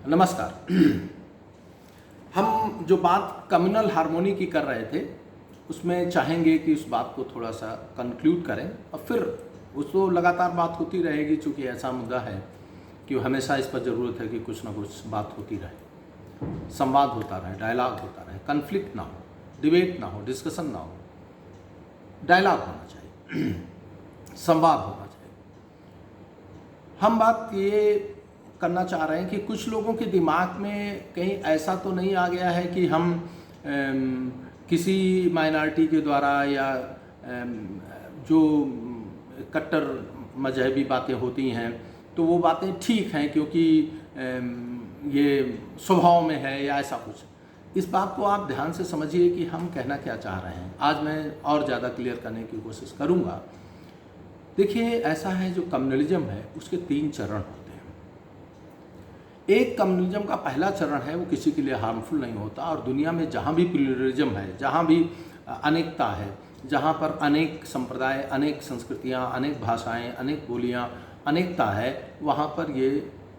नमस्कार। हम जो बात कम्युनल हार्मोनी की कर रहे थे उसमें चाहेंगे कि उस बात को थोड़ा सा कंक्लूड करें और फिर उसको लगातार बात होती रहेगी, चूँकि ऐसा मुद्दा है कि हमेशा इस पर ज़रूरत है कि कुछ ना कुछ बात होती रहे, संवाद होता रहे, डायलॉग होता रहे, कन्फ्लिक्ट ना हो, डिबेट ना हो, डिस्कशन ना हो, डायलॉग होना चाहिए, संवाद होना चाहिए। हम बात ये करना चाह रहे हैं कि कुछ लोगों के दिमाग में कहीं ऐसा तो नहीं आ गया है कि हम किसी माइनॉरिटी के द्वारा या जो कट्टर मजहबी बातें होती हैं तो वो बातें ठीक हैं क्योंकि ये स्वभाव में है या ऐसा कुछ। इस बात को आप ध्यान से समझिए कि हम कहना क्या चाह रहे हैं। आज मैं और ज़्यादा क्लियर करने की कोशिश करूँगा। देखिए, ऐसा है जो कम्युनलिज्म है उसके 3 चरण होते हैं। एक कम्युनलिज्म का पहला चरण है वो किसी के लिए हार्मफुल नहीं होता, और दुनिया में जहाँ भी प्लूरलिज्म है, जहाँ भी अनेकता है, जहाँ पर अनेक संप्रदाय, अनेक संस्कृतियाँ, अनेक भाषाएं, अनेक बोलियाँ, अनेकता है, वहाँ पर ये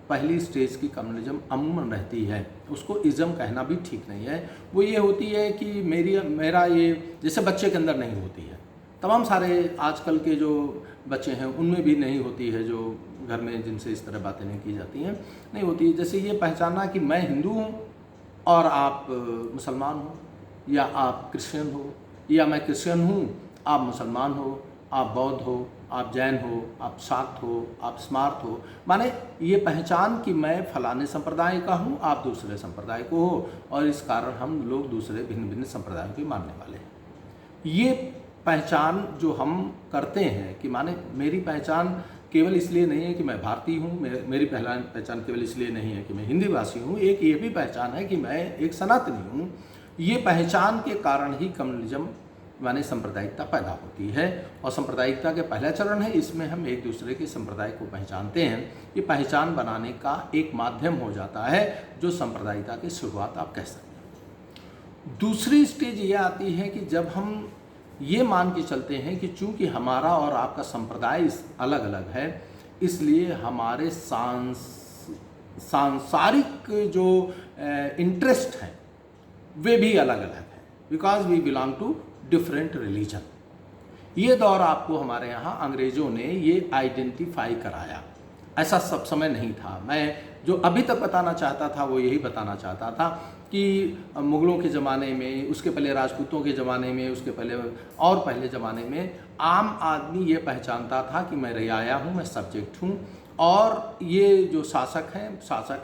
पहली स्टेज की कम्युनलिज्म अमूमन रहती है। उसको इज़म कहना भी ठीक नहीं है। वो ये होती है कि मेरा ये, जैसे बच्चे के अंदर नहीं होती है, तमाम सारे आजकल के जो बच्चे हैं उनमें भी नहीं होती है, जो घर में जिनसे इस तरह बातें नहीं की जाती हैं, नहीं होती। जैसे ये पहचानना कि मैं हिंदू हूँ और आप मुसलमान हो, या आप क्रिश्चियन हो, या मैं क्रिश्चियन हूँ, आप मुसलमान हो, आप बौद्ध हो, आप जैन हो, आप शाक्त हो, आप स्मार्त हो। माने ये पहचान कि मैं फलाने संप्रदाय का हूँ, आप दूसरे संप्रदाय को हो, और इस कारण हम लोग दूसरे भिन्न भिन्न संप्रदायों के मानने वाले हैं। ये पहचान जो हम करते हैं कि माने मेरी पहचान केवल इसलिए नहीं है कि मैं भारतीय हूँ, मेरी पहचान केवल इसलिए नहीं है कि मैं हिंदी भाषी हूँ, एक ये भी पहचान है कि मैं एक सनातनी हूँ। ये पहचान के कारण ही कम्युनलिज्म माने सांप्रदायिकता पैदा होती है, और सांप्रदायिकता के पहला चरण है, इसमें हम एक दूसरे के संप्रदाय को पहचानते हैं। ये पहचान बनाने का एक माध्यम हो जाता है जो सांप्रदायिकता की शुरुआत आप कह सकते हैं। दूसरी स्टेज ये आती है कि जब हम ये मान के चलते हैं कि चूंकि हमारा और आपका संप्रदाय अलग अलग है, इसलिए हमारे सांसारिक जो इंटरेस्ट हैं वे भी अलग अलग हैं, because we belong to different religion. ये दौर आपको हमारे यहाँ अंग्रेज़ों ने ये आइडेंटिफाई कराया। ऐसा सब समय नहीं था। मैं जो अभी तक बताना चाहता था वो यही बताना चाहता था कि मुग़लों के ज़माने में, उसके पहले राजपूतों के ज़माने में, उसके पहले और पहले ज़माने में आम आदमी ये पहचानता था कि मैं रियाया हूँ, मैं सब्जेक्ट हूँ, और ये जो शासक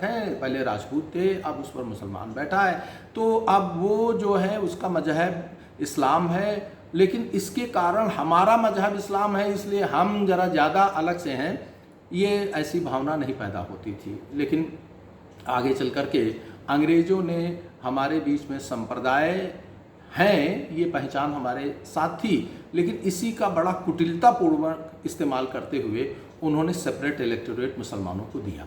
हैं पहले राजपूत थे, अब उस पर मुसलमान बैठा है, तो अब वो जो है उसका मजहब इस्लाम है, लेकिन इसके कारण हमारा मजहब इस्लाम है इसलिए हम ज़रा ज़्यादा अलग से हैं। ये ऐसी भावना नहीं पैदा होती थी। लेकिन आगे चल कर के अंग्रेज़ों ने हमारे बीच में संप्रदाय हैं, ये पहचान हमारे साथ थी, लेकिन इसी का बड़ा कुटिलतापूर्वक इस्तेमाल करते हुए उन्होंने सेपरेट इलेक्टोरेट मुसलमानों को दिया।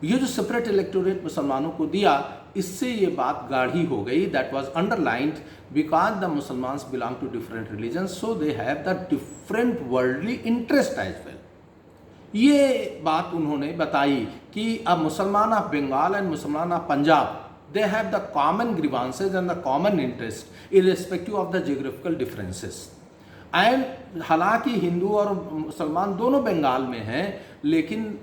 ये जो सेपरेट इलेक्टोरेट मुसलमानों को दिया, इससे ये बात गाढ़ी हो गई। That was underlined because the मुसलमान्स belong to different religion, so they have the different worldly interest as well. ये बात उन्होंने बताई कि अब मुसलमान ऑफ बंगाल एंड मुसलमान of Punjab, they have the common grievances and the common interest irrespective of the geographical differences. And हालांकि हिंदू और मुसलमान दोनों बंगाल में हैं, लेकिन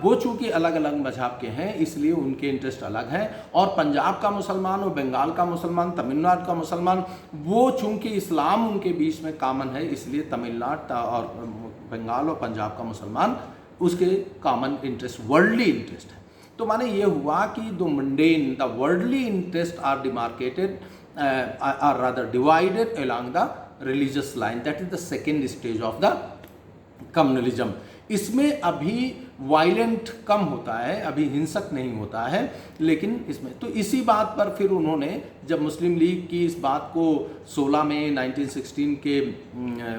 वो चूँकि अलग अलग मजहब के हैं इसलिए उनके इंटरेस्ट अलग हैं। और पंजाब का मुसलमान और बंगाल का मुसलमान, तमिलनाडु का मुसलमान, वो चूँकि इस्लाम उनके बीच में कॉमन है इसलिए तमिलनाडु और बंगाल और पंजाब का मुसलमान उसके कॉमन इंटरेस्ट, वर्ल्डली इंटरेस्ट है। तो माने ये हुआ कि the mundane, the worldly interest are demarcated, are rather divided along the religious line. That is the second stage of the communalism. इसमें अभी वायलेंट कम होता है, अभी हिंसक नहीं होता है, लेकिन इसमें तो इसी बात पर फिर उन्होंने, जब मुस्लिम लीग की इस बात को 16 में 1916 के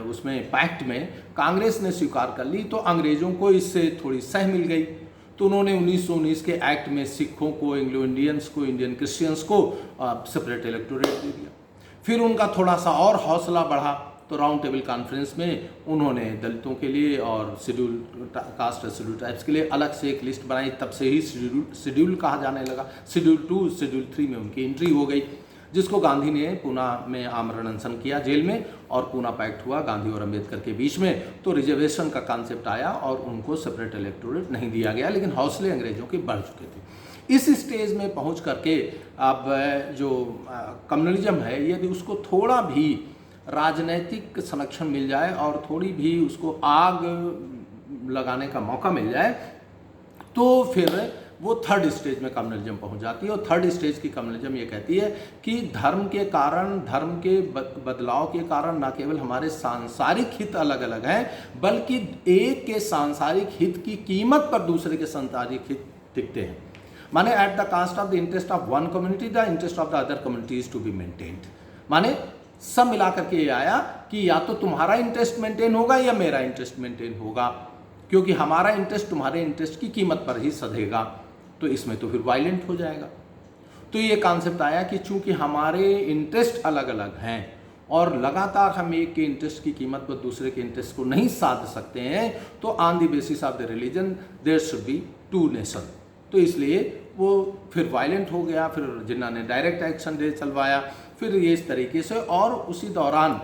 उसमें पैक्ट में कांग्रेस ने स्वीकार कर ली, तो अंग्रेज़ों को इससे थोड़ी सह मिल गई। तो उन्होंने 1919 के एक्ट में सिखों को, एंग्लो इंडियंस को, इंडियन क्रिश्चियंस को सेपरेट इलेक्टोरेट दे दिया। फिर उनका थोड़ा सा और हौसला बढ़ा, तो राउंड टेबल कॉन्फ्रेंस में उन्होंने दलितों के लिए और शेड्यूल कास्ट और शेड्यूल ट्राइब्स के लिए अलग से एक लिस्ट बनाई। तब से ही शेड्यूल कहा जाने लगा। शेड्यूल 2 शेड्यूल 3 में उनकी एंट्री हो गई, जिसको गांधी ने पूना में आमरण अनशन किया जेल में, और पूना पैक्ट हुआ गांधी और अंबेडकर के बीच में। तो रिजर्वेशन का कॉन्सेप्ट आया और उनको सेपरेट इलेक्टोरेट नहीं दिया गया, लेकिन हौसले अंग्रेजों के बढ़ चुके थे। इस स्टेज में पहुंच करके अब जो कम्युनलिज्म है, यदि उसको थोड़ा भी राजनैतिक संरक्षण मिल जाए और थोड़ी भी उसको आग लगाने का मौका मिल जाए, तो फिर वो थर्ड स्टेज में कम्युनलिज्म पहुंच जाती है। और थर्ड स्टेज की कम्युनलिज्म ये कहती है कि धर्म के कारण, धर्म के बदलाव के कारण न केवल हमारे सांसारिक हित अलग अलग हैं, बल्कि एक के सांसारिक हित की कीमत पर दूसरे के सांसारिक हित टिकते हैं। माने at the cost of the interest of one community the interest of the other community is to be maintained. माने सब मिलाकर के ये आया कि या तो तुम्हारा इंटरेस्ट मेंटेन होगा या मेरा इंटरेस्ट मेंटेन होगा, क्योंकि हमारा इंटरेस्ट तुम्हारे इंटरेस्ट की कीमत पर ही सधेगा, तो इसमें तो फिर वायलेंट हो जाएगा। तो ये कॉन्सेप्ट आया कि चूंकि हमारे इंटरेस्ट अलग अलग हैं और लगातार हम एक के इंटरेस्ट की कीमत पर दूसरे के इंटरेस्ट को नहीं साध सकते हैं, तो on the basis of the religion there should be two nation. तो इसलिए वो फिर वायलेंट हो गया। फिर जिन्ना ने डायरेक्ट एक्शन डे चलवाया, फिर ये इस तरीके से। और उसी दौरान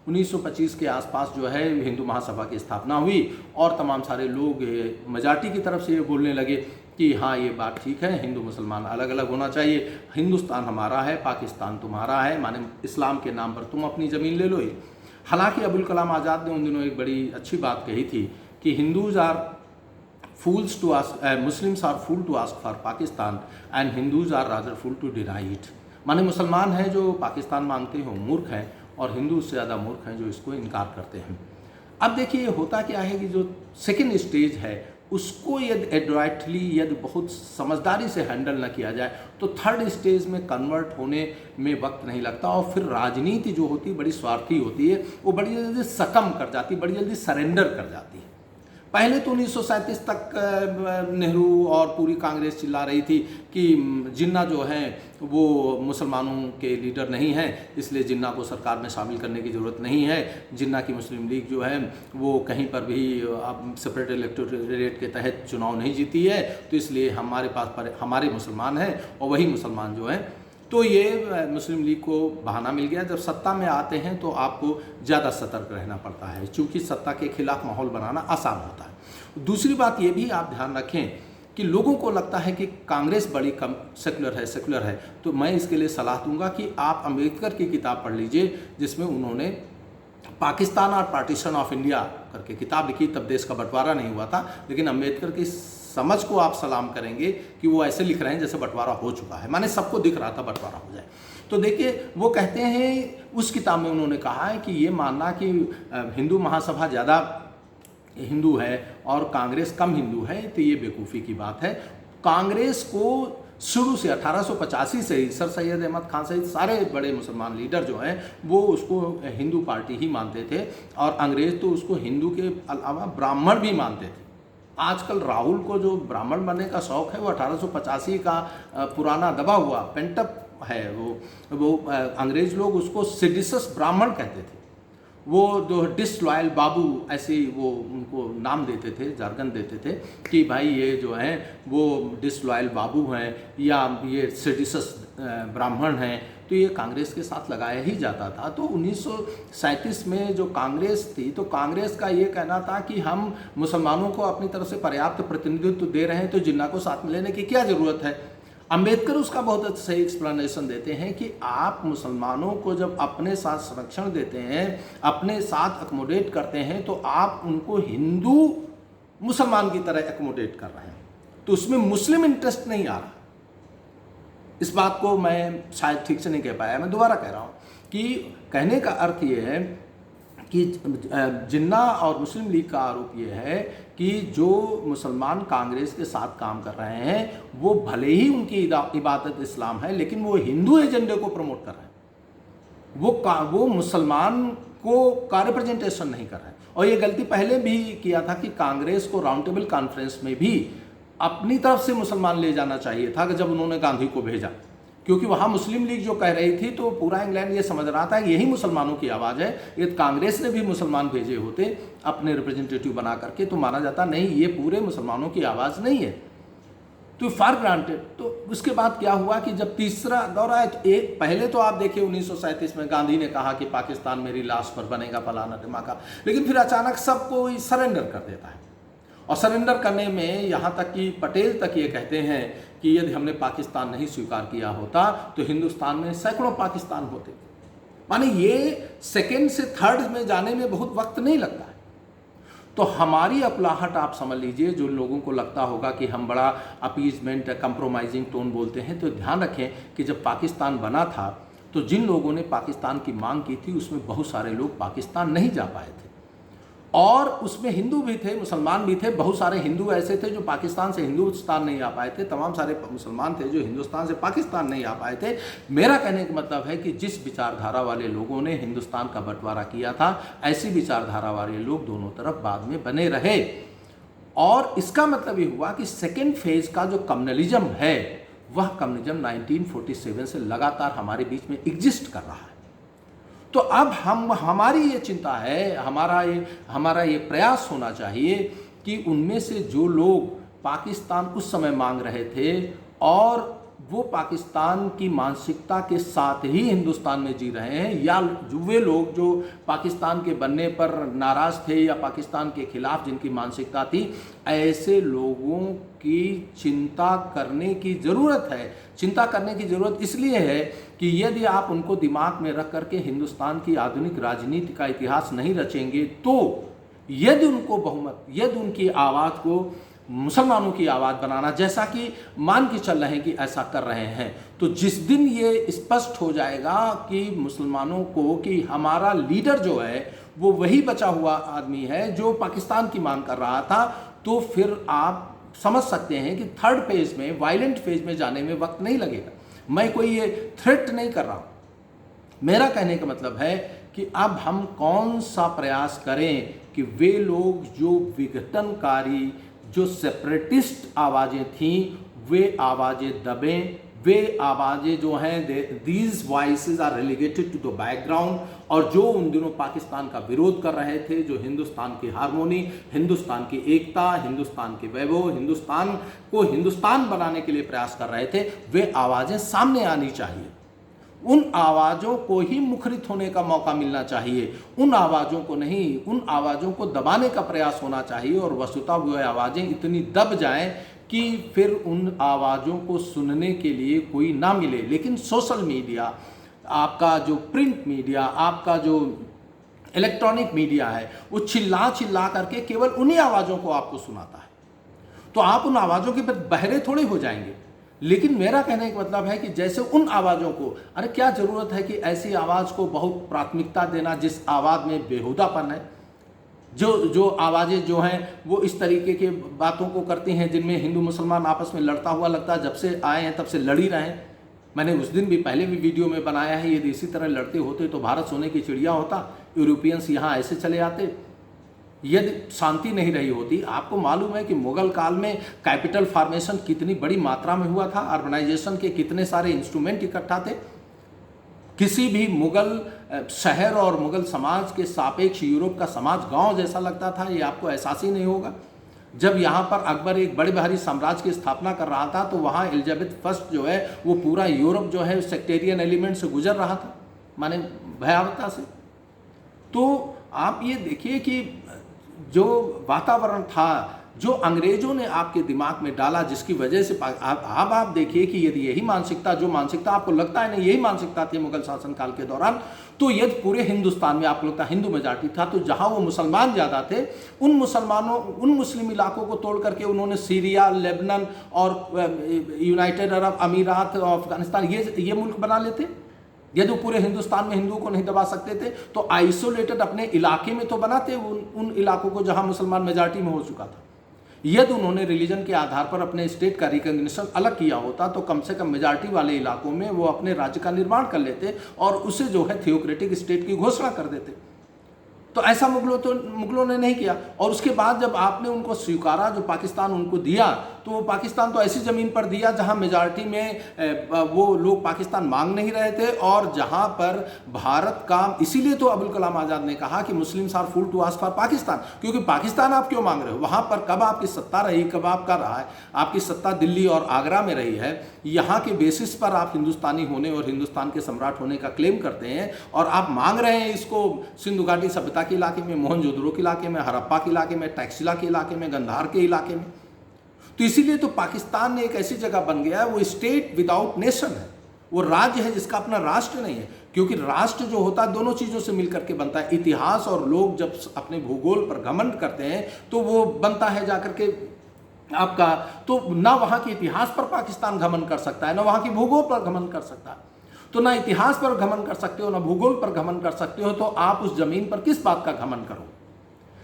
1925 के आसपास जो है हिंदू महासभा की स्थापना हुई और तमाम सारे लोग मेजॉरिटी की तरफ से ये बोलने लगे कि हाँ ये बात ठीक है, हिंदू मुसलमान अलग अलग होना चाहिए, हिंदुस्तान हमारा है, पाकिस्तान तुम्हारा है, माने इस्लाम के नाम पर तुम अपनी ज़मीन ले लो। हालांकि अबुल कलाम आज़ाद ने उन दिनों एक बड़ी अच्छी बात कही थी कि Hindus are fools to ask, Muslims are fool to ask for Pakistan and Hindus are rather fool to deny it। माने मुसलमान हैं जो पाकिस्तान मांगते हो मूर्ख हैं, और हिंदू उससे ज़्यादा मूर्ख हैं जो इसको इनकार करते हैं। अब देखिए होता क्या है कि जो सेकेंड स्टेज है उसको यदि एडवाइटली, यदि बहुत समझदारी से हैंडल न किया जाए, तो थर्ड स्टेज में कन्वर्ट होने में वक्त नहीं लगता। और फिर राजनीति जो होती है बड़ी स्वार्थी होती है, वो बड़ी जल्दी सकम कर जाती, बड़ी जल्दी सरेंडर कर जाती है। पहले तो 1937 तक नेहरू और पूरी कांग्रेस चिल्ला रही थी कि जिन्ना जो हैं वो मुसलमानों के लीडर नहीं हैं, इसलिए जिन्ना को सरकार में शामिल करने की ज़रूरत नहीं है। जिन्ना की मुस्लिम लीग जो है वो कहीं पर भी अब सेपरेट इलेक्टोरेट के तहत चुनाव नहीं जीती है, तो इसलिए हमारे पास पर हमारे मुसलमान हैं और वही मुसलमान जो हैं। तो ये मुस्लिम लीग को बहाना मिल गया। जब सत्ता में आते हैं तो आपको ज़्यादा सतर्क रहना पड़ता है, क्योंकि सत्ता के खिलाफ माहौल बनाना आसान होता है। दूसरी बात ये भी आप ध्यान रखें कि लोगों को लगता है कि कांग्रेस बड़ी कम सेकुलर है, तो मैं इसके लिए सलाह दूंगा कि आप अम्बेडकर की किताब पढ़ लीजिए, जिसमें उन्होंने पाकिस्तान और पार्टीशन ऑफ इंडिया करके किताब लिखी। तब देश का बंटवारा नहीं हुआ था, लेकिन अम्बेडकर की समझ को आप सलाम करेंगे कि वो ऐसे लिख रहे हैं जैसे बंटवारा हो चुका है, माने सबको दिख रहा था बंटवारा हो जाए। तो देखिए वो कहते हैं, उस किताब में उन्होंने कहा है कि ये मानना कि हिंदू महासभा ज़्यादा हिंदू है और कांग्रेस कम हिंदू है, तो ये बेवकूफ़ी की बात है। कांग्रेस को शुरू से 1885 से ही सर सैयद अहमद खान सहित सारे बड़े मुसलमान लीडर जो हैं वो उसको हिंदू पार्टी ही मानते थे, और अंग्रेज़ तो उसको हिंदू के अलावा ब्राह्मण भी मानते थे। आजकल राहुल को जो ब्राह्मण बनने का शौक़ है वो 1885 का पुराना दबा हुआ पेंटअप है। वो अंग्रेज़ लोग उसको सेडिशस ब्राह्मण कहते थे। वो जो डिसलॉयल बाबू ऐसे वो उनको नाम देते थे, जार्गन देते थे कि भाई ये जो हैं वो डिसलॉयल बाबू हैं या ये सेडिशस ब्राह्मण हैं। तो ये कांग्रेस के साथ लगाया ही जाता था। तो 1937 में जो कांग्रेस थी, तो कांग्रेस का ये कहना था कि हम मुसलमानों को अपनी तरफ से पर्याप्त प्रतिनिधित्व दे रहे हैं, तो जिन्ना को साथ में लेने की क्या ज़रूरत है। अंबेडकर उसका बहुत सही एक्सप्लेनेशन देते हैं कि आप मुसलमानों को जब अपने साथ संरक्षण देते हैं, अपने साथ अकोमोडेट करते हैं, तो आप उनको हिंदू मुसलमान की तरह अकोमोडेट कर रहे हैं, तो उसमें मुस्लिम इंटरेस्ट नहीं आ रहा। इस बात को मैं शायद ठीक से नहीं कह पाया, मैं दोबारा कह रहा हूँ कि कहने का अर्थ ये है कि जिन्ना और मुस्लिम लीग का आरोप ये है कि जो मुसलमान कांग्रेस के साथ काम कर रहे हैं वो भले ही उनकी इबादत इस्लाम है, लेकिन वो हिंदू एजेंडे को प्रमोट कर रहे हैं। वो मुसलमान को का रिप्रेजेंटेशन नहीं कर रहे हैं। और ये गलती पहले भी किया था कि कांग्रेस को राउंड टेबल कॉन्फ्रेंस में भी अपनी तरफ से मुसलमान ले जाना चाहिए था, कि जब उन्होंने गांधी को भेजा क्योंकि वहाँ मुस्लिम लीग जो कह रही थी तो पूरा इंग्लैंड ये समझ रहा था यही मुसलमानों की आवाज़ है। यदि कांग्रेस ने भी मुसलमान भेजे होते अपने रिप्रेजेंटेटिव बना करके तो माना जाता नहीं ये पूरे मुसलमानों की आवाज़ नहीं है, तो फॉर ग्रांटेड। तो उसके बाद क्या हुआ कि जब तीसरा दौरा है तो एक पहले तो आप देखिए 1937 में गांधी ने कहा कि पाकिस्तान मेरी लाश पर बनेगा फलाना ढिमाका, लेकिन फिर अचानक सबको सरेंडर कर देता है। और सरेंडर करने में यहाँ तक कि पटेल तक ये कहते हैं कि यदि हमने पाकिस्तान नहीं स्वीकार किया होता तो हिंदुस्तान में सैकड़ों पाकिस्तान होते। माने ये सेकेंड से थर्ड में जाने में बहुत वक्त नहीं लगता है। तो हमारी अकुलाहट आप समझ लीजिए, जो लोगों को लगता होगा कि हम बड़ा अपीजमेंट कंप्रोमाइजिंग टोन बोलते हैं, तो ध्यान रखें कि जब पाकिस्तान बना था तो जिन लोगों ने पाकिस्तान की मांग की थी उसमें बहुत सारे लोग पाकिस्तान नहीं जा पाए थे, और उसमें हिंदू भी थे, मुसलमान भी थे। बहुत सारे हिंदू ऐसे थे जो पाकिस्तान से हिंदुस्तान नहीं आ पाए थे, तमाम सारे मुसलमान थे जो हिंदुस्तान से पाकिस्तान नहीं आ पाए थे। मेरा कहने का मतलब है कि जिस विचारधारा वाले लोगों ने हिंदुस्तान का बंटवारा किया था, ऐसी विचारधारा वाले लोग दोनों तरफ बाद में बने रहे। और इसका मतलब ये हुआ कि सेकेंड फेज का जो कम्युनलिज्म है वह कम्युनलिज्म 1947 से लगातार हमारे बीच में एग्जिस्ट कर रहा है। तो अब हमारी ये चिंता है, हमारा ये प्रयास होना चाहिए कि उनमें से जो लोग पाकिस्तान उस समय मांग रहे थे और वो पाकिस्तान की मानसिकता के साथ ही हिंदुस्तान में जी रहे हैं, या वे लोग जो पाकिस्तान के बनने पर नाराज़ थे या पाकिस्तान के खिलाफ जिनकी मानसिकता थी, ऐसे लोगों की चिंता करने की ज़रूरत है। चिंता करने की ज़रूरत इसलिए है कि यदि आप उनको दिमाग में रख करके हिंदुस्तान की आधुनिक राजनीति का इतिहास नहीं रचेंगे तो यदि उनको बहुमत, यदि उनकी आवाज़ को मुसलमानों की आवाज़ बनाना, जैसा कि मान के चल रहे हैं कि ऐसा कर रहे हैं, तो जिस दिन ये स्पष्ट हो जाएगा कि मुसलमानों को कि हमारा लीडर जो है वो वही बचा हुआ आदमी है जो पाकिस्तान की मांग कर रहा था, तो फिर आप समझ सकते हैं कि थर्ड फेज में, वायलेंट फेज में जाने में वक्त नहीं लगेगा। मैं कोई ये थ्रेट नहीं कर रहा हूँ, मेरा कहने का मतलब है कि अब हम कौन सा प्रयास करें कि वे लोग जो विघटनकारी, जो सेपरेटिस्ट आवाज़ें थीं, वे आवाज़ें दबें, वे आवाज़ें जो हैं these voices are relegated to the background, और जो उन दिनों पाकिस्तान का विरोध कर रहे थे, जो हिंदुस्तान की हारमोनी, हिंदुस्तान की एकता, हिंदुस्तान के वैभव, हिंदुस्तान को हिंदुस्तान बनाने के लिए प्रयास कर रहे थे, वे आवाज़ें सामने आनी चाहिए। उन आवाज़ों को ही मुखरित होने का मौका मिलना चाहिए, उन आवाज़ों को नहीं, उन आवाज़ों को दबाने का प्रयास होना चाहिए। और वस्तुतः वो आवाज़ें इतनी दब जाएं कि फिर उन आवाज़ों को सुनने के लिए कोई ना मिले। लेकिन सोशल मीडिया, आपका जो प्रिंट मीडिया, आपका जो इलेक्ट्रॉनिक मीडिया है, वो चिल्ला चिल्ला करके केवल उन्हीं आवाज़ों को आपको सुनाता है, तो आप उन आवाज़ों के बहरे थोड़े हो जाएंगे। लेकिन मेरा कहने का मतलब है कि जैसे उन आवाज़ों को, अरे क्या ज़रूरत है कि ऐसी आवाज़ को बहुत प्राथमिकता देना जिस आवाज़ में बेहुदापन है, जो आवाज़ें जो हैं वो इस तरीके के बातों को करती हैं जिनमें हिंदू मुसलमान आपस में लड़ता हुआ लगता है, जब से आए हैं तब से लड़ ही रहे हैं। मैंने उस दिन भी पहले भी वीडियो में बनाया है, यदि इसी तरह लड़ते होते तो भारत सोने की चिड़िया होता, यूरोपियंस यहाँ ऐसे चले आते यदि शांति नहीं रही होती। आपको मालूम है कि मुगल काल में कैपिटल फॉर्मेशन कितनी बड़ी मात्रा में हुआ था, अर्बनाइजेशन के कितने सारे इंस्ट्रूमेंट इकट्ठा थे। किसी भी मुगल शहर और मुगल समाज के सापेक्ष यूरोप का समाज गांव जैसा लगता था, ये आपको एहसास ही नहीं होगा। जब यहाँ पर अकबर एक बड़े भारी साम्राज्य की स्थापना कर रहा था तो वहाँ एलिजाबेथ फर्स्ट जो है वो पूरा यूरोप जो है सेक्टेरियन एलिमेंट से गुजर रहा था, माने भयावहता से। तो आप ये देखिए कि जो वातावरण था, जो अंग्रेजों ने आपके दिमाग में डाला, जिसकी वजह से आप देखिए कि यदि यही मानसिकता, जो मानसिकता आपको लगता है ना यही मानसिकता थी मुगल शासनकाल के दौरान, तो यदि पूरे हिंदुस्तान में आपको लगता है हिंदू मेजॉरिटी था, तो जहां वो मुसलमान ज़्यादा थे उन मुस्लिम इलाकों को तोड़ करके उन्होंने सीरिया, लेबनान और यूनाइटेड अरब अमीरात, अफगानिस्तान ये मुल्क बना लेते। यदि वो पूरे हिंदुस्तान में हिंदुओं को नहीं दबा सकते थे तो आइसोलेटेड अपने इलाके में तो बनाते उन इलाकों को जहां मुसलमान मेजॉरिटी में हो चुका था। यदि उन्होंने रिलीजन के आधार पर अपने स्टेट का रिकॉग्निशन अलग किया होता तो कम से कम मेजॉरिटी वाले इलाकों में वो अपने राज्य का निर्माण कर लेते और उसे जो है थियोक्रेटिक स्टेट की घोषणा कर देते। तो ऐसा मुगलों ने नहीं किया। और उसके बाद जब आपने उनको स्वीकारा, जो पाकिस्तान उनको दिया, तो पाकिस्तान तो ऐसी ज़मीन पर दिया जहां मेजॉरिटी में वो लोग पाकिस्तान मांग नहीं रहे थे, और जहां पर भारत का, इसीलिए तो अबुल कलाम आज़ाद ने कहा कि Muslims are fool to ask for Pakistan, क्योंकि पाकिस्तान आप क्यों मांग रहे हो? वहां पर कब आपकी सत्ता रही, कब आपका रहा है, आपकी सत्ता दिल्ली और आगरा में रही है। यहाँ के बेसिस पर आप हिंदुस्तानी होने और हिंदुस्तान के सम्राट होने का क्लेम करते हैं, और आप मांग रहे हैं इसको सिंधु घाटी सभ्यता के इलाके में, मोहनजोदड़ो के इलाके में, हड़प्पा के इलाके में, टैक्सिला के इलाके में, गंधार के इलाके में। तो इसीलिए तो पाकिस्तान एक ऐसी जगह बन गया है, वो स्टेट विदाउट नेशन है, वो राज्य है जिसका अपना राष्ट्र नहीं है। क्योंकि राष्ट्र जो होता है दोनों चीज़ों से मिलकर के बनता है। इतिहास और लोग जब अपने भूगोल पर घमंड करते हैं तो वो बनता है जाकर के आपका, तो ना वहाँ के इतिहास पर पाकिस्तान घमंड कर सकता है, ना वहाँ के भूगोल पर घमंड कर सकता है। तो ना इतिहास पर घमंड कर सकते हो, ना भूगोल पर घमंड कर सकते हो, तो आप उस जमीन पर किस बात का घमंड करो?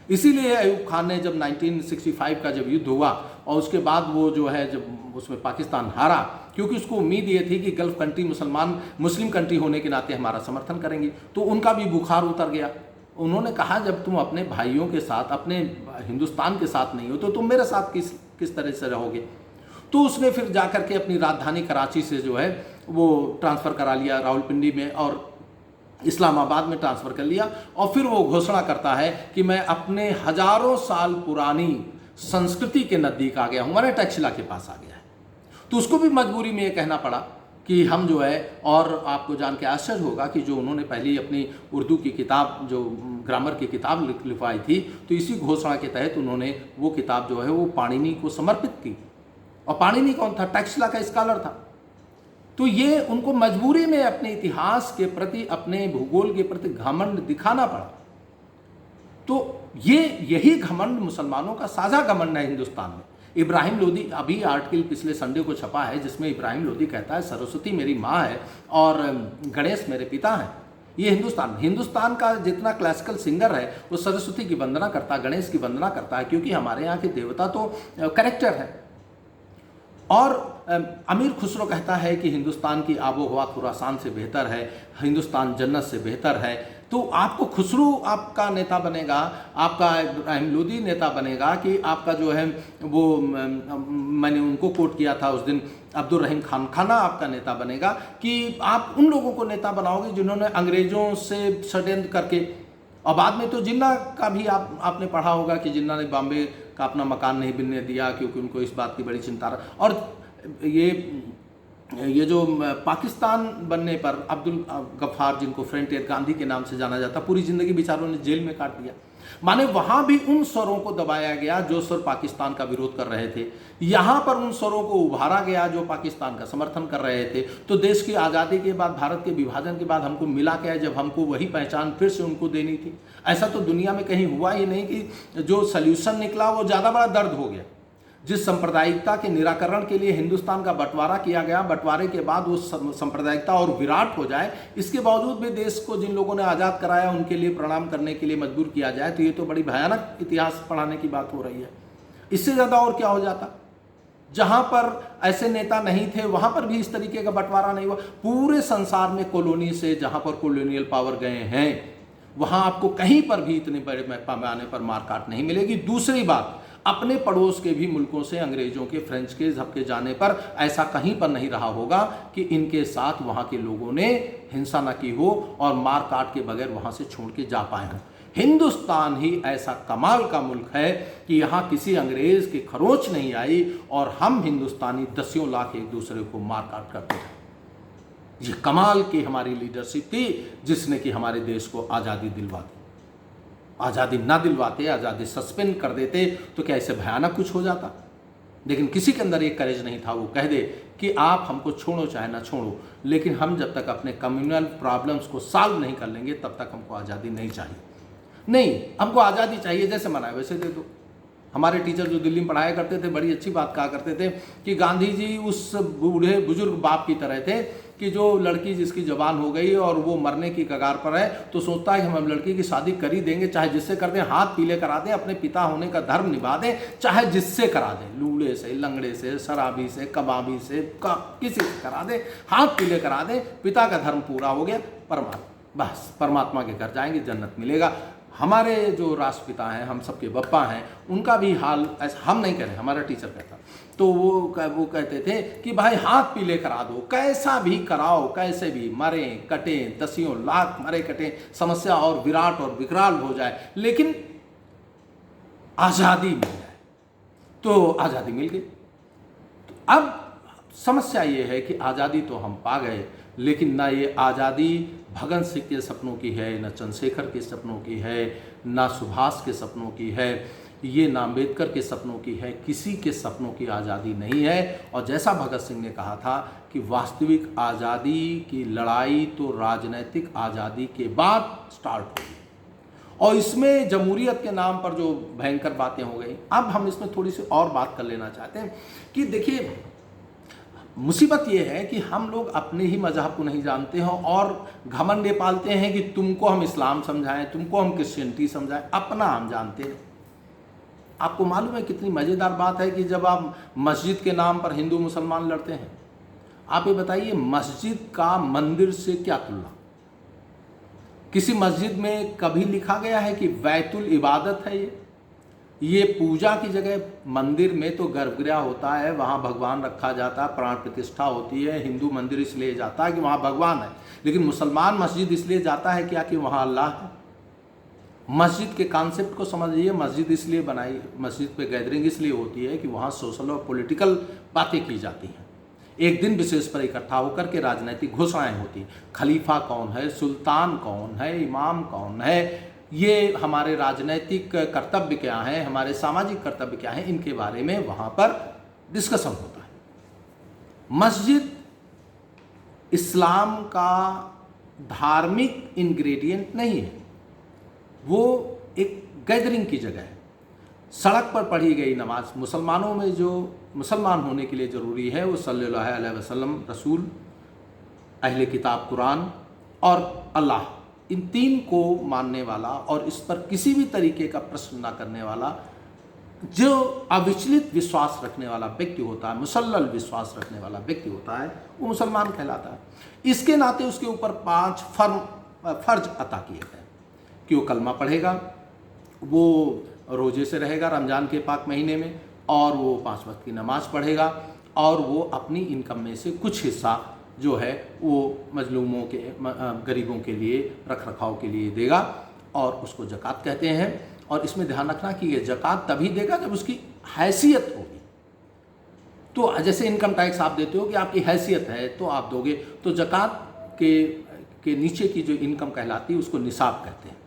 इसीलिए अयूब खान ने जब 1965 का जब युद्ध हुआ और उसके बाद वो जो है जब उसमें पाकिस्तान हारा, क्योंकि उसको उम्मीद ये थी कि गल्फ कंट्री मुस्लिम कंट्री होने के नाते हमारा समर्थन करेंगी, तो उनका भी बुखार उतर गया। उन्होंने कहा जब तुम अपने भाइयों के साथ, अपने हिंदुस्तान के साथ नहीं हो तो तुम मेरे साथ किस तरह से रहोगे? तो उसने फिर जाकर के अपनी राजधानी कराची से जो है वो ट्रांसफ़र करा लिया रावलपिंडी में, और इस्लामाबाद में ट्रांसफ़र कर लिया। और फिर वो घोषणा करता है कि मैं अपने हजारों साल पुरानी संस्कृति के नज़दीक आ गया हूँ, मैंने टैक्सिला के पास आ गया है। तो उसको भी मजबूरी में ये कहना पड़ा कि हम जो है, और आपको जान के आश्चर्य होगा कि जो उन्होंने पहली अपनी उर्दू की किताब, जो ग्रामर की किताब लिखवाई थी, तो इसी घोषणा के तहत उन्होंने वो किताब जो है वो पाणिनि को समर्पित की। और पाणिनि कौन था? टैक्सिला का स्कॉलर था। तो ये उनको मजबूरी में अपने इतिहास के प्रति, अपने भूगोल के प्रति घमंड दिखाना पड़ा। तो यही घमंड मुसलमानों का साझा घमंड है हिंदुस्तान में। इब्राहिम लोदी, अभी आर्टिकल पिछले संडे को छपा है जिसमें इब्राहिम लोदी कहता है सरस्वती मेरी माँ है और गणेश मेरे पिता हैं। ये हिंदुस्तान का जितना क्लासिकल सिंगर है वो सरस्वती की वंदना करता है, गणेश की वंदना करता है, क्योंकि हमारे यहाँ के देवता तो कैरेक्टर है। और अमीर खुसरो कहता है कि हिंदुस्तान की आबो हवा खुरासान से बेहतर है, हिंदुस्तान जन्नत से बेहतर है। तो आपको खुसरो आपका नेता बनेगा, आपका इब्राहिम लोदी नेता बनेगा, कि आपका जो है वो मैंने उनको कोट किया था उस दिन, अब्दुल रहीम खान खाना आपका नेता बनेगा, कि आप उन लोगों को नेता बनाओगे जिन्होंने अंग्रेज़ों से षड्यंत्र करके, और बाद में तो जिन्ना का भी आपने पढ़ा होगा कि जिन्ना ने बॉम्बे का अपना मकान नहीं बनने दिया क्योंकि उनको इस बात की बड़ी चिंता रही। और ये जो पाकिस्तान बनने पर अब्दुल गफ्फार, जिनको फ्रंटियर गांधी के नाम से जाना जाता, पूरी ज़िंदगी बेचारों ने जेल में काट दिया। माने वहाँ भी उन स्वरों को दबाया गया जो स्वर पाकिस्तान का विरोध कर रहे थे, यहाँ पर उन स्वरों को उभारा गया जो पाकिस्तान का समर्थन कर रहे थे। तो देश की आज़ादी के बाद, भारत के विभाजन के बाद हमको मिला क्या जब हमको वही पहचान फिर से उनको देनी थी? ऐसा तो दुनिया में कहीं हुआ ही नहीं कि जो सल्यूशन निकला वो ज़्यादा बड़ा दर्द हो गया। जिस सांप्रदायिकता के निराकरण के लिए हिंदुस्तान का बंटवारा किया गया, बंटवारे के बाद वो सांप्रदायिकता और विराट हो जाए, इसके बावजूद भी देश को जिन लोगों ने आज़ाद कराया उनके लिए प्रणाम करने के लिए मजबूर किया जाए, तो ये तो बड़ी भयानक इतिहास पढ़ाने की बात हो रही है। इससे ज़्यादा और क्या हो जाता? जहाँ पर ऐसे नेता नहीं थे वहाँ पर भी इस तरीके का बंटवारा नहीं हुआ। पूरे संसार में कॉलोनी से जहाँ पर कॉलोनियल पावर गए हैं, वहाँ आपको कहीं पर भी इतने बड़े पैमाने पर मारकाट नहीं मिलेगी। दूसरी बात, अपने पड़ोस के भी मुल्कों से, अंग्रेजों के, फ्रेंच के झपके जाने पर ऐसा कहीं पर नहीं रहा होगा कि इनके साथ वहाँ के लोगों ने हिंसा न की हो और मार काट के बगैर वहाँ से छोड़ के जा पाए हों। हिंदुस्तान ही ऐसा कमाल का मुल्क है कि यहाँ किसी अंग्रेज की खरोंच नहीं आई और हम हिंदुस्तानी दसियों लाख एक दूसरे को मार काट करते हैं। ये कमाल की हमारी लीडरशिप थी जिसने कि हमारे देश को आज़ादी दिलवा दी। आज़ादी ना दिलवाते, आज़ादी सस्पेंड कर देते तो क्या ऐसे भयानक कुछ हो जाता? लेकिन किसी के अंदर एक करेज नहीं था वो कह दे कि आप हमको छोड़ो चाहे ना छोड़ो, लेकिन हम जब तक अपने कम्युनल प्रॉब्लम्स को सॉल्व नहीं कर लेंगे तब तक हमको आज़ादी नहीं चाहिए। नहीं, हमको आज़ादी चाहिए, जैसे मनाए वैसे दे दो। हमारे टीचर जो दिल्ली में पढ़ाया करते थे बड़ी अच्छी बात कहा करते थे कि गांधी जी उस बूढ़े बुजुर्ग बाप की तरह थे कि जो लड़की जिसकी जवान हो गई और वो मरने की कगार पर है तो सोचता है कि हम लड़की की शादी कर ही देंगे, चाहे जिससे कर दें, हाथ पीले करा दें, अपने पिता होने का धर्म निभा दें, चाहे जिससे करा दें, लूले से, लंगड़े से, शराबी से, कबाबी से, किसी से करा दें, हाथ पीले करा दें, पिता का धर्म पूरा हो गया, बस परमात्मा के घर जाएंगे, जन्नत मिलेगा। हमारे जो राष्ट्रपिता हैं, हम सबके बप्पा हैं, उनका भी हाल ऐसा हम नहीं करें, हमारा टीचर कहता। तो वो कहते थे कि भाई हाथ पीले करा दो, कैसा भी कराओ, कैसे भी मरें कटें, दसियों लाख मरे कटें, समस्या और विराट और विकराल हो जाए, लेकिन आज़ादी मिल जाए। तो आज़ादी मिल गई। तो अब समस्या ये है कि आज़ादी तो हम पा गए, लेकिन ना ये आज़ादी भगत सिंह के सपनों की है, न चंद्रशेखर के सपनों की है, ना सुभाष के सपनों की है, ये ना अम्बेडकर के सपनों की है, किसी के सपनों की आज़ादी नहीं है। और जैसा भगत सिंह ने कहा था कि वास्तविक आज़ादी की लड़ाई तो राजनीतिक आज़ादी के बाद स्टार्ट होगी। और इसमें जमहूरियत के नाम पर जो भयंकर बातें हो गई, अब हम इसमें थोड़ी सी और बात कर लेना चाहते हैं कि देखिए, मुसीबत ये है कि हम लोग अपने ही मजहब को नहीं जानते हैं और घमंड ये पालते हैं कि तुमको हम इस्लाम समझाएं, तुमको हम क्रिश्चियनिटी समझाएं, अपना हम जानते हैं। आपको मालूम है कितनी मज़ेदार बात है कि जब आप मस्जिद के नाम पर हिंदू मुसलमान लड़ते हैं, आप ये बताइए मस्जिद का मंदिर से क्या तुलना? किसी मस्जिद में कभी लिखा गया है कि बैतुल इबादत है ये पूजा की जगह? मंदिर में तो गर्भगृह होता है, वहाँ भगवान रखा जाता है, प्राण प्रतिष्ठा होती है। हिंदू मंदिर इसलिए जाता है कि वहाँ भगवान है, लेकिन मुसलमान मस्जिद इसलिए जाता है क्या कि वहाँ अल्लाह है। मस्जिद के कॉन्सेप्ट को समझिए, मस्जिद इसलिए बनाई, मस्जिद पे गैदरिंग इसलिए होती है कि वहाँ सोशल और पॉलिटिकल बातें की जाती हैं। एक दिन विशेष पर इकट्ठा होकर के राजनीतिक घोषणाएं होती हैं। खलीफा कौन है, सुल्तान कौन है, इमाम कौन है, ये हमारे राजनीतिक कर्तव्य क्या हैं, हमारे सामाजिक कर्तव्य क्या हैं, इनके बारे में वहाँ पर डिस्कशन होता है। मस्जिद इस्लाम का धार्मिक इंग्रेडिएंट नहीं है, वो एक गैदरिंग की जगह है। सड़क पर पढ़ी गई नमाज, मुसलमानों में जो मुसलमान होने के लिए ज़रूरी है वो सल्लल्लाहु अलैहि वसल्लम, रसूल, अहले किताब कुरान और अल्लाह, इन तीन को मानने वाला और इस पर किसी भी तरीके का प्रश्न ना करने वाला, जो अविचलित विश्वास रखने वाला व्यक्ति होता है, मुसल्सल विश्वास रखने वाला व्यक्ति होता है, वो मुसलमान कहलाता है। इसके नाते उसके ऊपर 5 फर्ज अता किए गए कि वो कलमा पढ़ेगा, वो रोजे से रहेगा रमज़ान के पाक महीने में, और वो 5 वक्त की नमाज़ पढ़ेगा, और वो अपनी इनकम में से कुछ हिस्सा जो है वो मजलूमों के, गरीबों के लिए रख रखाव के लिए देगा, और उसको ज़कात कहते हैं। और इसमें ध्यान रखना कि ये ज़कात तभी देगा जब उसकी हैसियत होगी। तो जैसे इनकम टैक्स आप देते हो कि आपकी हैसियत है तो आप दोगे, तो ज़कात के नीचे की जो इनकम कहलाती है उसको निसाब कहते हैं।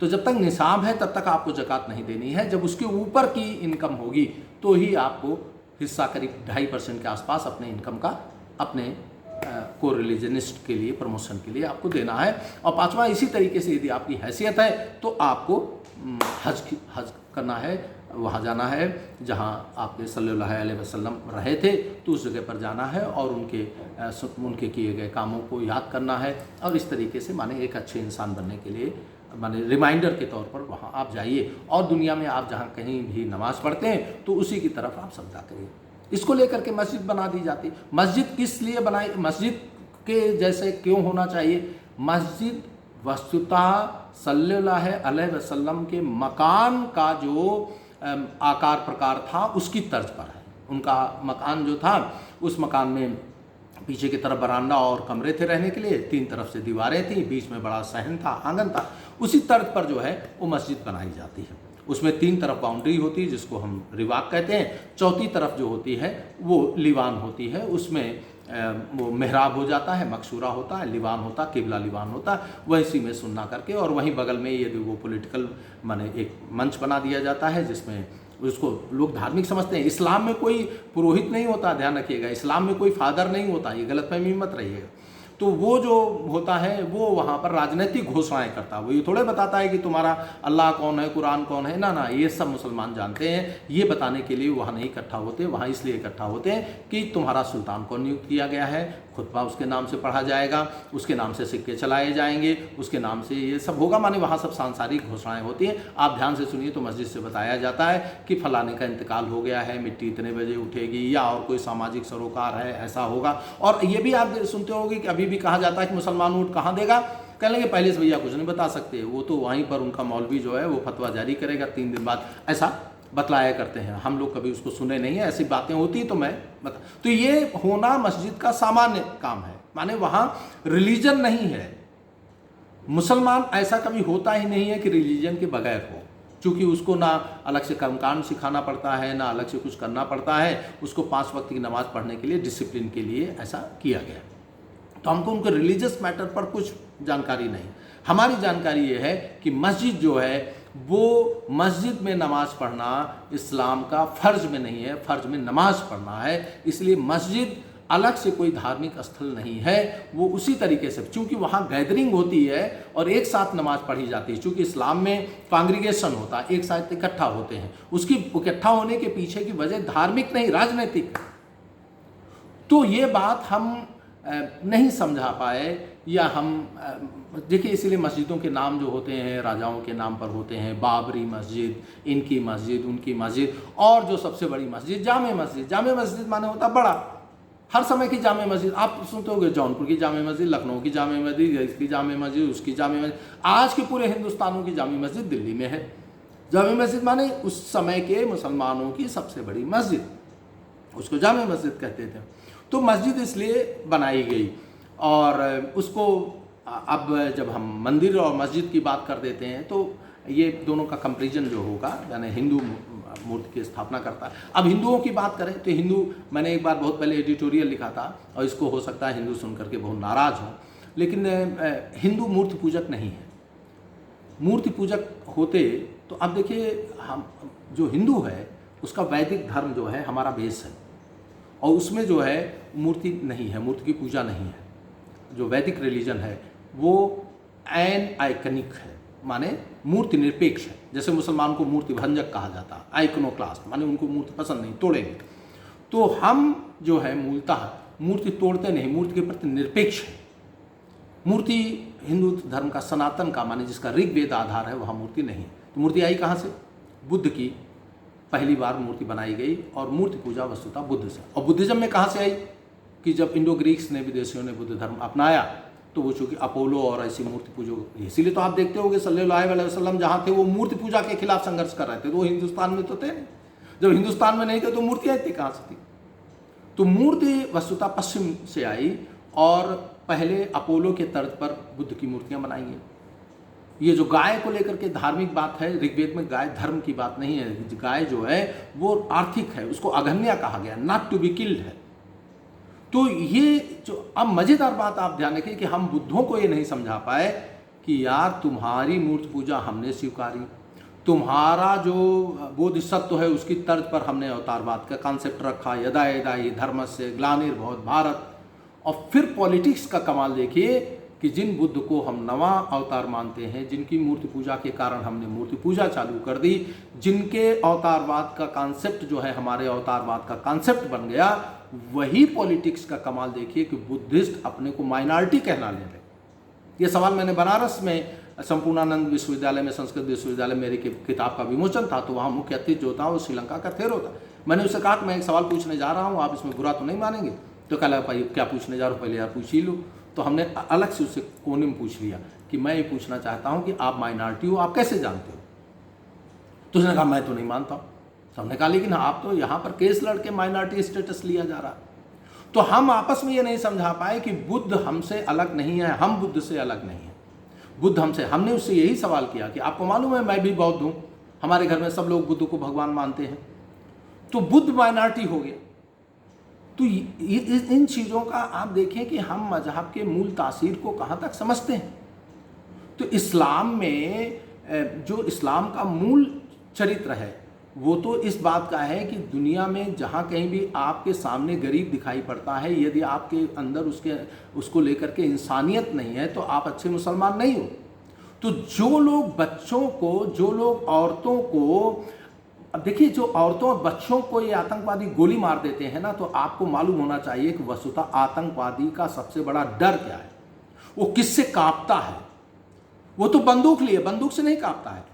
तो जब तक निसाब है तब तक आपको ज़कात नहीं देनी है। जब उसके ऊपर की इनकम होगी तो ही आपको हिस्सा करीब 2.5% के आसपास अपने इनकम का अपने को रिलीजनिस्ट के लिए, प्रमोशन के लिए आपको देना है। और 5वां, इसी तरीके से यदि आपकी हैसियत है तो आपको हज करना है, वहाँ जाना है जहाँ आपके सल्लल्लाहु अलैहि वसल्लम रहे थे, तो उस जगह पर जाना है और उनके किए गए कामों को याद करना है। और इस तरीके से माने एक अच्छे इंसान बनने के लिए माने रिमाइंडर के तौर पर वहाँ आप जाइए, और दुनिया में आप जहाँ कहीं भी नमाज़ पढ़ते हैं तो उसी की तरफ आप सजदा करिए। इसको लेकर के मस्जिद बना दी जाती है। मस्जिद किस लिए बनाई, मस्जिद के जैसे क्यों होना चाहिए? मस्जिद वस्तुतः सल्लल्लाहु अलैहि वसल्लम के मकान का जो आकार प्रकार था उसकी तर्ज पर है। उनका मकान जो था, उस मकान में पीछे की तरफ बरामदा और कमरे थे रहने के लिए, 3 तरफ से दीवारें थी, बीच में बड़ा सहन था, आंगन था। उसी तर्ज पर जो है वो मस्जिद बनाई जाती है। उसमें 3 तरफ बाउंड्री होती है जिसको हम रिवाक कहते हैं, चौथी तरफ जो होती है वो लीवान होती है, उसमें वो मेहराब हो जाता है, मकसूरा होता है, लीवान होता, किबला लीवान होता, वही में सुनना करके, और वहीं बगल में यदि वो पॉलिटिकल माने एक मंच बना दिया जाता है जिसमें उसको लोग धार्मिक समझते हैं। इस्लाम में कोई पुरोहित नहीं होता, ध्यान रखिएगा, इस्लाम में कोई फादर नहीं होता, ये गलतफहमी मत रहिएगा। तो वो जो होता है वो वहाँ पर राजनीतिक घोषणाएं करता है। वो ये थोड़े बताता है कि तुम्हारा अल्लाह कौन है, कुरान कौन है, ना, ये सब मुसलमान जानते हैं। ये बताने के लिए वहाँ नहीं इकट्ठा होते, वहाँ इसलिए इकट्ठा होते हैं कि तुम्हारा सुल्तान को नियुक्त किया गया है, खुतबा उसके नाम से पढ़ा जाएगा, उसके नाम से सिक्के चलाए जाएंगे, उसके नाम से ये सब होगा, माने वहाँ सब सांसारिक घोषणाएं होती हैं। आप ध्यान से सुनिए तो मस्जिद से बताया जाता है कि फलाने का इंतकाल हो गया है, मिट्टी इतने बजे उठेगी, या और कोई सामाजिक सरोकार है, ऐसा होगा। और ये भी आप सुनते होंगे कि अभी भी कहा जाता है कि मुसलमान ऊँट कहाँ देगा, कह लेंगे पहले से भैया कुछ नहीं बता सकते, वो तो वहीं पर उनका मौलवी जो है वो फतवा जारी करेगा 3 दिन बाद। ऐसा बतलाया करते हैं, हम लोग कभी उसको सुने नहीं है, ऐसी बातें होती तो मैं बता। तो ये होना मस्जिद का सामान्य काम है, माने वहाँ रिलीजन नहीं है। मुसलमान ऐसा कभी होता ही नहीं है कि रिलीजन के बगैर हो, क्योंकि उसको ना अलग से कर्मकांड सिखाना पड़ता है, ना अलग से कुछ करना पड़ता है, उसको 5 वक्त की नमाज पढ़ने के लिए, डिसिप्लिन के लिए ऐसा किया गया। तो हमको उनके रिलीजियस मैटर पर कुछ जानकारी नहीं। हमारी जानकारी ये है कि मस्जिद जो है वो मस्जिद में नमाज पढ़ना इस्लाम का फ़र्ज में नहीं है, फ़र्ज में नमाज पढ़ना है। इसलिए मस्जिद अलग से कोई धार्मिक स्थल नहीं है, वो उसी तरीके से, चूँकि वहाँ गैदरिंग होती है और एक साथ नमाज पढ़ी जाती है। चूँकि इस्लाम में कांग्रीगेशन होता है, एक साथ इकट्ठा होते हैं, उसकी इकट्ठा होने के पीछे की वजह धार्मिक नहीं, राजनीतिक है। तो ये बात हम नहीं समझा पाए, या हम देखिए, इसीलिए मस्जिदों के नाम जो होते हैं राजाओं के नाम पर होते हैं, बाबरी मस्जिद, इनकी मस्जिद, उनकी मस्जिद, और जो सबसे बड़ी मस्जिद जामे मस्जिद। जामे मस्जिद माने होता बड़ा, हर समय की जामे मस्जिद आप सुनते होंगे, जौनपुर की जामे मस्जिद, लखनऊ की जामे मस्जिद, इसकी जामे मस्जिद, उसकी जामे मस्जिद। आज के पूरे हिंदुस्तानों की जामे मस्जिद दिल्ली में है। जामे मस्जिद माने उस समय के मुसलमानों की सबसे बड़ी मस्जिद, उसको जामे मस्जिद कहते थे। तो मस्जिद इसलिए बनाई गई, और उसको अब जब हम मंदिर और मस्जिद की बात कर देते हैं तो ये दोनों का कंपैरिजन जो होगा, यानी हिंदू मूर्ति की स्थापना करता है। अब हिंदुओं की बात करें तो हिंदू, मैंने एक बार बहुत पहले एडिटोरियल लिखा था, और इसको हो सकता है हिंदू सुन करके बहुत नाराज़ हों, लेकिन हिंदू मूर्ति पूजक नहीं है। मूर्ति पूजक होते तो अब देखिए, हम जो हिंदू है उसका वैदिक धर्म जो है हमारा बेस है, और उसमें जो है मूर्ति नहीं है, मूर्ति की पूजा नहीं है। जो वैदिक रिलीजन है वो एन आइकनिक है, माने मूर्ति निरपेक्ष है। जैसे मुसलमान को मूर्ति भंजक कहा जाता है, आइकनोक्लास्ट, माने उनको मूर्ति पसंद नहीं, तोड़ेंगे। तो हम जो है मूलतः मूर्ति तोड़ते नहीं, मूर्ति के प्रति निरपेक्ष है। मूर्ति हिंदू धर्म का सनातन का, माने जिसका ऋग्वेद आधार है, वह मूर्ति नहीं। तो मूर्ति आई कहाँ से? बुद्ध की पहली बार मूर्ति बनाई गई, और मूर्ति पूजा वस्तुतः बुद्ध से। और बुद्धिज्म में कहाँ से आई? कि जब इंडो ग्रीक्स ने, विदेशियों ने बुद्ध धर्म अपनाया, तो वो चूँकि अपोलो और ऐसी मूर्ति पूजो, इसीलिए तो आप देखते होगे सल्लल्लाहु अलैहि वसल्लम जहाँ थे वो मूर्ति पूजा के खिलाफ संघर्ष कर रहे थे। तो वो हिंदुस्तान में तो थे नहीं, जब हिंदुस्तान में नहीं थे तो मूर्तियाँ इतनी कहाँ से थी? तो मूर्ति वस्तुतः पश्चिम से आई, और पहले अपोलो के तर्ज पर बुद्ध की मूर्तियाँ बनाई हैं। ये जो गाय को लेकर के धार्मिक बात है, ऋग्वेद में गाय धर्म की बात नहीं है। गाय जो है वो आर्थिक है, उसको अघन्या कहा गया, नॉट टू बी किल्ड है। तो ये जो अब मजेदार बात आप ध्यान रखिए कि हम बुद्धों को ये नहीं समझा पाए कि यार तुम्हारी मूर्ति पूजा हमने स्वीकारी, तुम्हारा जो बोधिसत्व है उसकी तर्ज पर हमने अवतारवाद का कॉन्सेप्ट रखा, यदा यदा ये धर्मस्य ग्लानिर्भवत् भारत। और फिर पॉलिटिक्स का कमाल देखिए कि जिन बुद्ध को हम नवा अवतार मानते हैं, जिनकी मूर्ति पूजा के कारण हमने मूर्ति पूजा चालू कर दी, जिनके अवतारवाद का कॉन्सेप्ट जो है हमारे अवतारवाद का कॉन्सेप्ट बन गया, वही पॉलिटिक्स का कमाल देखिए कि बुद्धिस्ट अपने को माइनॉरिटी कहना ले रहे। ये सवाल मैंने बनारस में संपूर्णानंद विश्वविद्यालय में, संस्कृत विश्वविद्यालय, मेरी किताब का विमोचन था, तो वहाँ मुख्य अतिथि जो था वो श्रीलंका का थेरो था। मैंने उससे कहा कि मैं एक सवाल पूछने जा रहा हूँ, आप इसमें बुरा तो नहीं मानेंगे? तो कहा भाई क्या पूछने जा रहा हूँ, पहले यार पूछ ही लो। तो हमने अलग से उससे कोने में पूछ लिया कि मैं ये पूछना चाहता हूँ कि आप माइनॉरिटी हो, आप कैसे जानते हो? तो उसने कहा मैं तो नहीं मानता हूँ। तो हमने कहा लेकिन आप तो यहाँ पर केस लड़के माइनॉरिटी स्टेटस लिया जा रहा है। तो हम आपस में ये नहीं समझा पाए कि बुद्ध हमसे अलग नहीं है, हम बुद्ध से अलग नहीं है। बुद्ध हमसे, हमने उससे यही सवाल किया कि आपको मालूम है मैं भी बौद्ध हूँ, हमारे घर में सब लोग बुद्ध को भगवान मानते हैं, तो बुद्ध माइनॉरिटी हो गया। तो इन चीज़ों का आप देखें कि हम मजहब के मूल तासीर को कहाँ तक समझते हैं। तो इस्लाम में जो इस्लाम का मूल चरित्र है वो तो इस बात का है कि दुनिया में जहाँ कहीं भी आपके सामने गरीब दिखाई पड़ता है, यदि आपके अंदर उसको लेकर के इंसानियत नहीं है तो आप अच्छे मुसलमान नहीं हो। तो जो लोग बच्चों को, जो लोग औरतों को, अब देखिए जो औरतों और बच्चों को ये आतंकवादी गोली मार देते हैं ना, तो आपको मालूम होना चाहिए कि वस्तुतः आतंकवादी का सबसे बड़ा डर क्या है, वो किससे कांपता है। वो तो बंदूक लिए, बंदूक से नहीं कांपता है,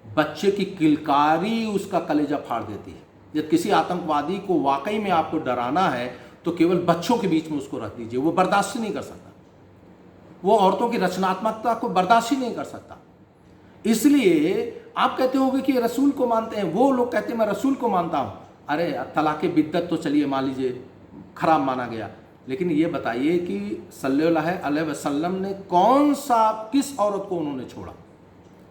बच्चे की किलकारी उसका कलेजा फाड़ देती है। जब किसी आतंकवादी को वाकई में आपको डराना है तो केवल बच्चों के बीच में उसको रख दीजिए, वो बर्दाश्त ही नहीं कर सकता, वो औरतों की रचनात्मकता को बर्दाश्त ही नहीं कर सकता। इसलिए आप कहते होगे कि रसूल को मानते हैं, वो लोग कहते हैं मैं रसूल को मानता हूं। अरे तलाक़े बिद्दत तो चलिए मान लीजिए खराब माना गया, लेकिन ये बताइए कि सल्लल्लाहु अलैहि वसल्लम ने कौन सा, किस औरत को उन्होंने छोड़ा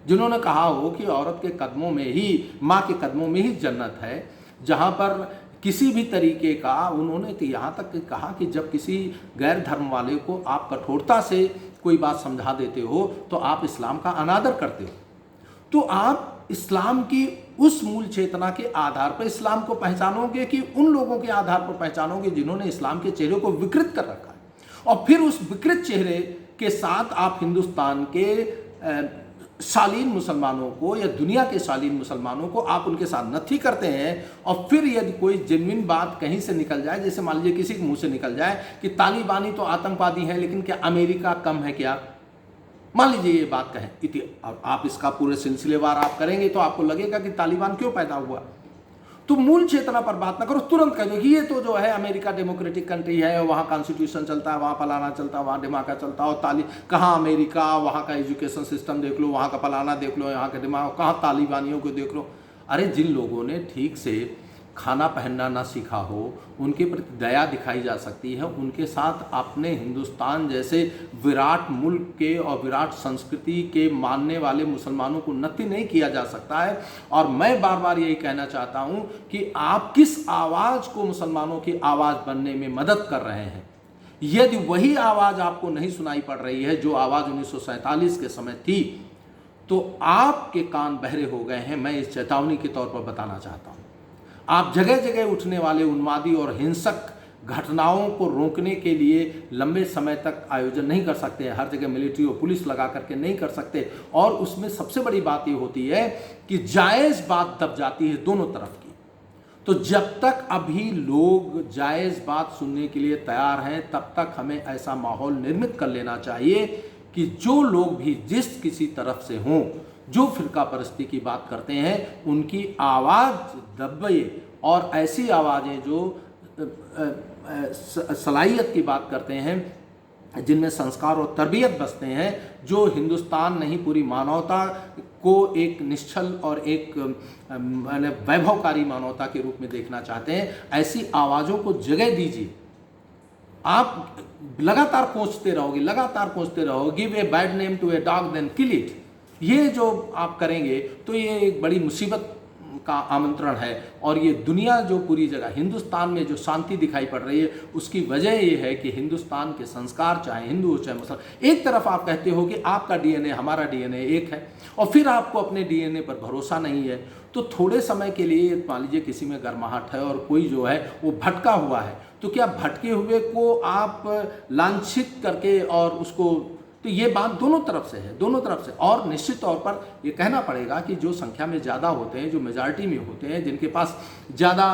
जिन्होंने कहा हो कि औरत के कदमों में ही, माँ के कदमों में ही जन्नत है, जहाँ पर किसी भी तरीके का, उन्होंने तो यहाँ तक कहा कि जब किसी गैर धर्म वाले को आप कठोरता से कोई बात समझा देते हो तो आप इस्लाम का अनादर करते हो। तो आप इस्लाम की उस मूल चेतना के आधार पर इस्लाम को पहचानोगे कि उन लोगों के आधार पर पहचानोगे जिन्होंने इस्लाम के चेहरे को विकृत कर रखा है, और फिर उस विकृत चेहरे के साथ आप हिंदुस्तान के शालीन मुसलमानों को या दुनिया के शालीन मुसलमानों को आप उनके साथ नथी करते हैं। और फिर यदि कोई जेन्युइन बात कहीं से निकल जाए, जैसे मान लीजिए किसी के मुंह से निकल जाए कि तालिबानी तो आतंकवादी है, लेकिन क्या अमेरिका कम है क्या, मान लीजिए ये बात कहें, और आप इसका पूरे सिलसिलेवार आप करेंगे तो आपको लगेगा कि तालिबान क्यों पैदा हुआ। तो मूल चेतना पर बात ना करो, तुरंत कह दो कि ये तो जो है अमेरिका डेमोक्रेटिक कंट्री है, वहाँ कॉन्स्टिट्यूशन चलता है, वहाँ फलाना चलता है, वहाँ दिमाग का चलता है, और कहाँ अमेरिका, वहाँ का एजुकेशन सिस्टम देख लो, वहाँ का फलाना देख लो, यहाँ का दिमाग, कहाँ तालिबानियों को देख लो। अरे जिन लोगों ने ठीक से खाना पहनना ना सीखा हो, उनके प्रति दया दिखाई जा सकती है, उनके साथ अपने हिंदुस्तान जैसे विराट मुल्क के और विराट संस्कृति के मानने वाले मुसलमानों को नति नहीं किया जा सकता है। और मैं बार बार यही कहना चाहता हूं कि आप किस आवाज़ को मुसलमानों की आवाज़ बनने में मदद कर रहे हैं। यदि वही आवाज़ आपको नहीं सुनाई पड़ रही है जो आवाज़ 1947 के समय थी, तो आपके कान बहरे हो गए हैं। मैं इस चेतावनी के तौर पर बताना चाहता हूँ। आप जगह जगह उठने वाले उन्मादी और हिंसक घटनाओं को रोकने के लिए लंबे समय तक आयोजन नहीं कर सकते, हर जगह मिलिट्री और पुलिस लगा करके नहीं कर सकते। और उसमें सबसे बड़ी बात ये होती है कि जायज़ बात दब जाती है दोनों तरफ की। तो जब तक अभी लोग जायज़ बात सुनने के लिए तैयार हैं, तब तक हमें ऐसा माहौल निर्मित कर लेना चाहिए कि जो लोग भी जिस किसी तरफ से हों, जो फिरका परस्ती की बात करते हैं, उनकी आवाज़ दबे, और ऐसी आवाज़ें जो सलाहियत की बात करते हैं, जिनमें संस्कार और तरबियत बसते हैं, जो हिंदुस्तान नहीं पूरी मानवता को एक निश्चल और एक वैभवकारी मानवता के रूप में देखना चाहते हैं, ऐसी आवाज़ों को जगह दीजिए। आप लगातार कोसते रहोगे, give a bad name to a dog then kill it. ये जो आप करेंगे तो ये एक बड़ी मुसीबत का आमंत्रण है। और ये दुनिया जो पूरी जगह हिंदुस्तान में जो शांति दिखाई पड़ रही है, उसकी वजह ये है कि हिंदुस्तान के संस्कार, चाहे हिंदू हो चाहे मुसलमान, एक तरफ आप कहते हो कि आपका डीएनए हमारा डीएनए एक है, और फिर आपको अपने डीएनए पर भरोसा नहीं है। तो थोड़े समय के लिए मान लीजिए किसी में गर्माहट है और कोई जो है वो भटका हुआ है, तो क्या भटके हुए को आप लांछित करके और उसको, तो ये बात दोनों तरफ से है, दोनों तरफ से। और निश्चित तौर पर ये कहना पड़ेगा कि जो संख्या में ज़्यादा होते हैं, जो मेजॉरिटी में होते हैं, जिनके पास ज़्यादा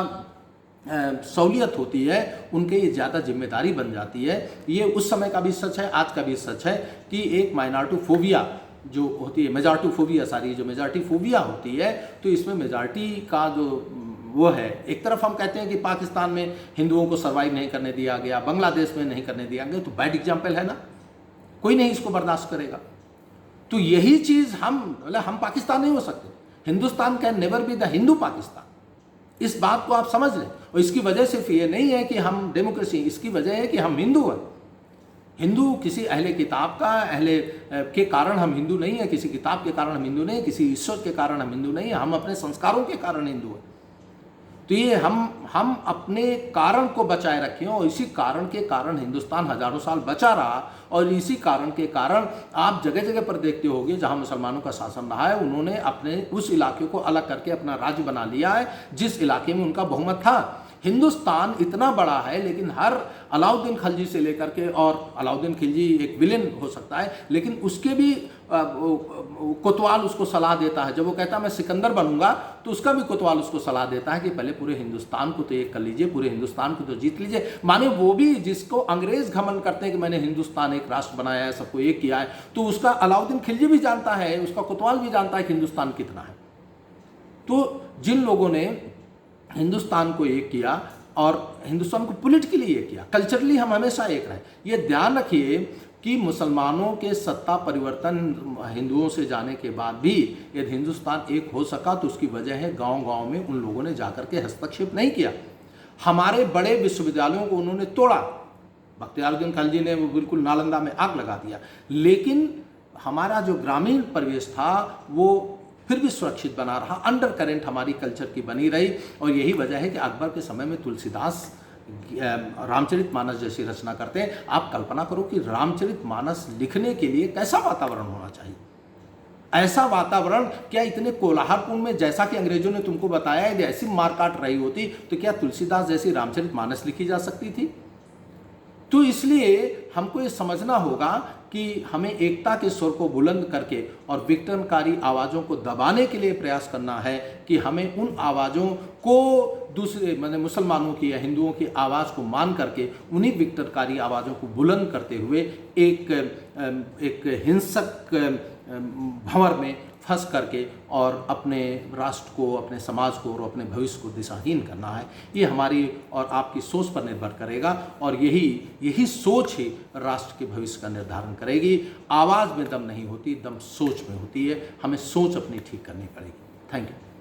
सहूलियत होती है, उनके ये ज़्यादा जिम्मेदारी बन जाती है। ये उस समय का भी सच है, आज का भी सच है कि एक माइनॉरिटी फोबिया जो होती है, मेजॉरिटी फोबिया जो मेजॉरिटी फोबिया होती है, तो इसमें मेजॉरिटी का जो वो है, एक तरफ हम कहते हैं कि पाकिस्तान में हिंदुओं को सर्वाइव नहीं करने दिया गया, बांग्लादेश में नहीं करने दिया गया, तो बैड एग्जाम्पल है ना, कोई नहीं इसको बर्दाश्त करेगा। तो यही चीज़ हम पाकिस्तान नहीं हो सकते। Hindustan can never be the Hindu Pakistan. इस बात को आप समझ लें। और इसकी वजह सिर्फ ये नहीं है कि हम डेमोक्रेसी, इसकी वजह है कि हम हिंदू हैं। हिंदू किसी अहले किताब का अहले के कारण हम हिंदू नहीं है, किसी किताब के कारण हम हिंदू नहीं है, किसी ईश्वर के कारण हम हिंदू नहीं है, हम अपने संस्कारों के कारण हिंदू हैं। तो ये हम अपने कारण को बचाए रखें, और इसी कारण के कारण हिंदुस्तान हजारों साल बचा रहा। और इसी कारण के कारण आप जगह जगह पर देखते होंगे जहां मुसलमानों का शासन रहा है, उन्होंने अपने उस इलाके को अलग करके अपना राज्य बना लिया है जिस इलाके में उनका बहुमत था। हिंदुस्तान इतना बड़ा है, लेकिन हर अलाउद्दीन खिलजी से लेकर के, और अलाउद्दीन खिलजी एक विलेन हो सकता है, लेकिन उसके भी कोतवाल उसको सलाह देता है। जब वो कहता है मैं सिकंदर बनूंगा, तो उसका भी कोतवाल उसको सलाह देता है कि पहले पूरे हिंदुस्तान को तो एक कर लीजिए, पूरे हिंदुस्तान को तो जीत लीजिए। माने वो भी जिसको अंग्रेज घमंड करते हैं कि मैंने हिंदुस्तान एक राष्ट्र बनाया है, सबको एक किया है, तो उसका अलाउद्दीन खिलजी भी जानता है, उसका कोतवाल भी जानता है कि हिंदुस्तान कितना है। तो जिन लोगों ने हिंदुस्तान को एक किया और हिंदुस्तान को पॉलिटिकली एक किया, कल्चरली हम हमेशा एक रहे। ये ध्यान रखिए कि मुसलमानों के सत्ता परिवर्तन हिंदुओं से जाने के बाद भी यदि हिंदुस्तान एक हो सका तो उसकी वजह है गांव-गांव में उन लोगों ने जाकर के हस्तक्षेप नहीं किया। हमारे बड़े विश्वविद्यालयों को उन्होंने तोड़ा, बख्तियारुद्दीन खिलजी ने वो बिल्कुल नालंदा में आग लगा दिया, लेकिन हमारा जो ग्रामीण परिवेश था वो फिर भी सुरक्षित बना रहा, अंडर करेंट हमारी कल्चर की बनी रही। और यही वजह है कि अकबर के समय में तुलसीदास रामचरितमानस जैसी रचना करते हैं। आप कल्पना करो कि रामचरितमानस लिखने के लिए कैसा वातावरण होना चाहिए। ऐसा वातावरण क्या इतने कोलाहलपूर्ण में, जैसा कि अंग्रेजों ने तुमको बताया, यदि ऐसी मारकाट रही होती तो क्या तुलसीदास जैसी रामचरितमानस लिखी जा सकती थी? तो इसलिए हमको ये समझना होगा कि हमें एकता के स्वर को बुलंद करके और विघटनकारी आवाज़ों को दबाने के लिए प्रयास करना है कि हमें उन आवाज़ों को दूसरे मतलब मुसलमानों की या हिंदुओं की आवाज़ को मान करके उन्हीं विघटनकारी आवाज़ों को बुलंद करते हुए एक हिंसक भंवर में फंस करके और अपने राष्ट्र को, अपने समाज को और अपने भविष्य को दिशाहीन करना है। ये हमारी और आपकी सोच पर निर्भर करेगा और यही सोच ही राष्ट्र के भविष्य का निर्धारण करेगी। आवाज़ में दम नहीं होती, दम सोच में होती है। हमें सोच अपनी ठीक करनी पड़ेगी। Thank you.